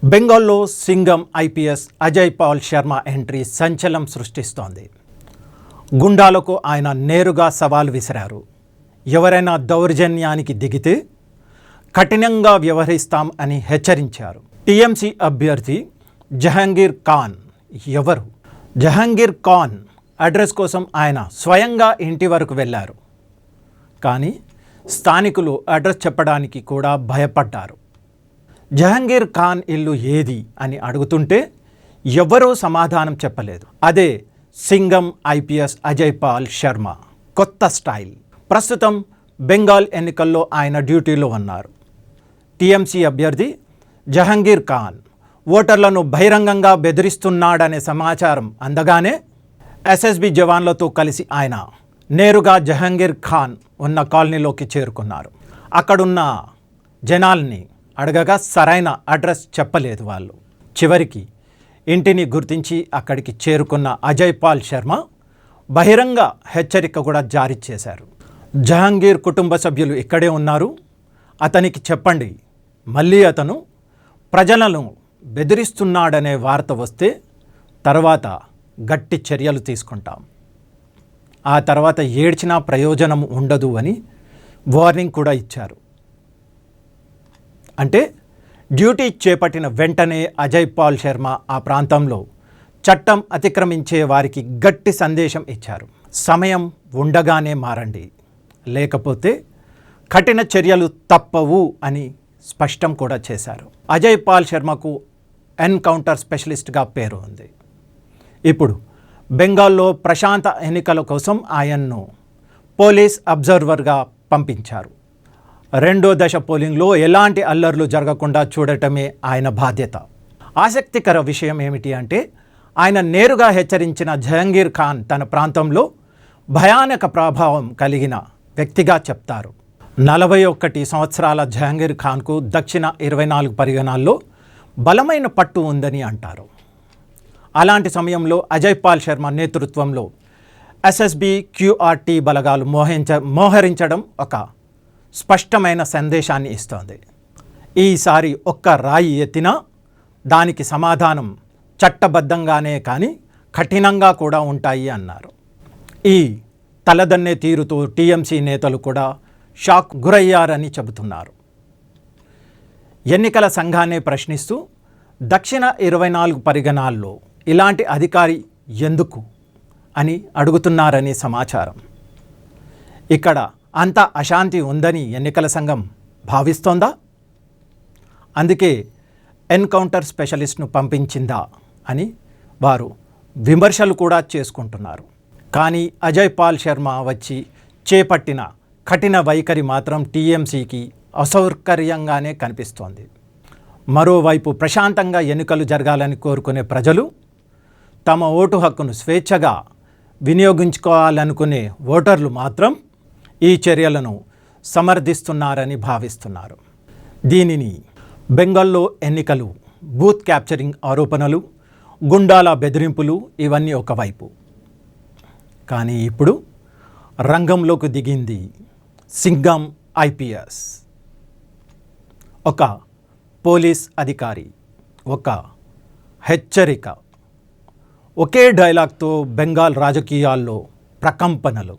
బెంగాల్లో Singham IPS Ajay Pal Sharma entry సంచలనం సృష్టిస్తోంది. గుండాలకు ఆయన నేరుగా సవాల్ విసిరారు. ఎవరైనా దౌర్జన్యానికి దిగితే కఠినంగా వ్యవహరిస్తాం అని హెచ్చరించారు. టీఎంసీ అభ్యర్థి జహంగీర్ ఖాన్ ఎవరు? జహంగీర్ ఖాన్ అడ్రస్ కోసం ఆయన స్వయంగా ఇంటి వరకు వెళ్ళారు. కానీ స్థానికులు అడ్రస్ చెప్పడానికి కూడా భయపడ్డారు. జహంగీర్ ఖాన్ ఇల్లు ఏది అని అడుగుతుంటే ఎవరూ సమాధానం చెప్పలేదు. అదే సింగం ఐపీఎస్ అజయ్ పాల్ శర్మ కొత్త స్టైల్. ప్రస్తుతం బెంగాల్ ఎన్నికల్లో ఆయన డ్యూటీలో ఉన్నారు. టీఎంసీ అభ్యర్థి జహంగీర్ ఖాన్ ఓటర్లను బహిరంగంగా బెదిరిస్తున్నాడనే సమాచారం అందగానే ఎస్ఎస్బి జవాన్లతో కలిసి ఆయన నేరుగా జహంగీర్ ఖాన్ ఉన్న కాలనీలోకి చేరుకున్నారు. అక్కడున్న జనాల్ని అడగగా సరైన అడ్రస్ చెప్పలేదు వాళ్ళు. చివరికి ఇంటిని గుర్తించి అక్కడికి చేరుకున్న అజయ్ పాల్ శర్మ బహిరంగ హెచ్చరిక కూడా జారీ చేశారు. జహంగీర్ కుటుంబ సభ్యులు ఇక్కడే ఉన్నారు, అతనికి చెప్పండి, మళ్ళీ అతను ప్రజలను బెదిరిస్తున్నాడనే వార్త వస్తే తర్వాత గట్టి చర్యలు తీసుకుంటాం, ఆ తర్వాత ఏడ్చినా ప్రయోజనం ఉండదు అని వార్నింగ్ కూడా ఇచ్చారు. అంటే డ్యూటీ చేపట్టిన వెంటనే అజయ్ పాల్ శర్మ ఆ ప్రాంతంలో చట్టం అతిక్రమించే వారికి గట్టి సందేశం ఇచ్చారు. సమయం ఉండగానే మారండి, లేకపోతే కఠిన చర్యలు తప్పవు అని స్పష్టం కూడా చేశారు. అజయ్ పాల్ శర్మకు ఎన్కౌంటర్ స్పెషలిస్ట్గా పేరు ఉంది. ఇప్పుడు బెంగాల్లో ప్రశాంత ఎన్నికల కోసం ఆయన్ను పోలీస్ అబ్జర్వర్గా పంపించారు. రెండో దశ పోలింగ్లో ఎలాంటి అల్లర్లు జరగకుండా చూడటమే ఆయన బాధ్యత. ఆసక్తికర విషయం ఏమిటి అంటే ఆయన నేరుగా హెచ్చరించిన జహంగీర్ ఖాన్ తన ప్రాంతంలో భయానక ప్రభావం కలిగిన వ్యక్తిగా చెప్తారు. 41 సంవత్సరాల జహంగీర్ ఖాన్కు దక్షిణ 24 పరిగణాల్లో బలమైన పట్టు ఉందని అంటారు. అలాంటి సమయంలో అజయ్ పాల్ శర్మ నేతృత్వంలో ఎస్ఎస్బి క్యూఆర్టీ బలగాలు మోహరించడం ఒక స్పష్టమైన సందేశాన్ని ఇస్తోంది. ఈసారి ఒక్క రాయి ఎత్తినా దానికి సమాధానం చట్టబద్ధంగానే కానీ కఠినంగా కూడా ఉంటాయి అన్నారు. ఈ తలదన్నే తీరుతో టీఎంసీ నేతలు కూడా షాక్ గురయ్యారని చెబుతున్నారు. ఎన్నికల సంఘాన్ని ప్రశ్నిస్తూ దక్షిణ 24 పరిగణాల్లో ఇలాంటి అధికారి ఎందుకు అని అడుగుతున్నారని సమాచారం. ఇక్కడ అంత అశాంతి ఉందని ఎన్నికల సంఘం భావిస్తోందా? అందుకే ఎన్కౌంటర్ స్పెషలిస్ట్ను పంపించిందా అని వారు విమర్శలు కూడా చేసుకుంటున్నారు. కానీ అజయ్ పాల్ శర్మ వచ్చి చేపట్టిన కఠిన వైఖరి మాత్రం టీఎంసీకి అసౌకర్యంగానే కనిపిస్తోంది. మరోవైపు ప్రశాంతంగా ఎన్నికలు జరగాలని కోరుకునే ప్రజలు తమ ఓటు హక్కును స్వేచ్ఛగా వినియోగించుకోవాలనుకునే ఓటర్లు మాత్రం ఈ చర్యలను సమర్థిస్తున్నారని భావిస్తున్నారు. దీనిని బెంగాల్లో ఎన్నికలు, బూత్ క్యాప్చరింగ్ ఆరోపణలు, గుండాల బెదిరింపులు ఇవన్నీ ఒకవైపు. కానీ ఇప్పుడు రంగంలోకి దిగింది సింగం ఐపీఎస్. ఒక పోలీస్ అధికారి, ఒక హెచ్చరిక, ఒకే డైలాగ్తో బెంగాల్ రాజకీయాల్లో ప్రకంపనలు.